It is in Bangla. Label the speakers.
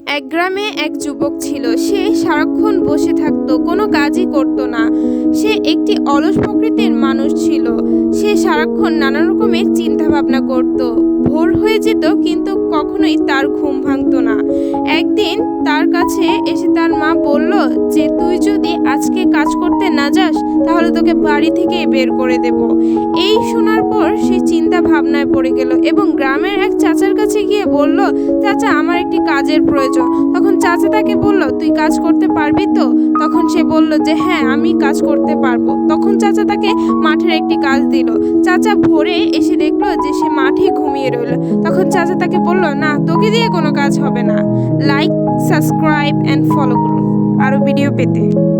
Speaker 1: এক গ্রামে এক যুবক ছিল। সে সারাক্ষণ বসে থাকতো, কোনো কাজই করত না। সে একটি অলস প্রকৃতির মানুষ ছিল। সে সারাক্ষণ নানা রকমের চিন্তা ভাবনা করত। ভোর হয়ে যেত কিন্তু কখনোই তার ঘুম ভাঙতো না। একদিন তার কাছে এসে তার মা বলল যে, তুই যদি আজকে কাজ করতে না যাস তাহলে তোকে বাড়ি থেকে বের করে দেব। এই শোনার পর সে চিন্তা ভাবনায় পড়ে গেল এবং গ্রামের এক চাচার কাছে গিয়ে বলল, চাচা, আমার একটি কাজের প্রয়োজন। তখন চাচা তাকে বলল, তুই কাজ করতে পারবি তো? তখন সে বলল যে, হ্যাঁ, আমি কাজ করতে পারবো। তখন চাচা তাকে মাঠের একটি কাজ দিল। চাচা ভোরে এসে দেখলো যে সে মাঠে ঘুমিয়ে রইল। তখন চাচা তাকে বলল, না, তোকে দিয়ে কোনো কাজ হবে না। লাইক, সাবস্ক্রাইব অ্যান্ড ফলো করুন আরো ভিডিও পেতে।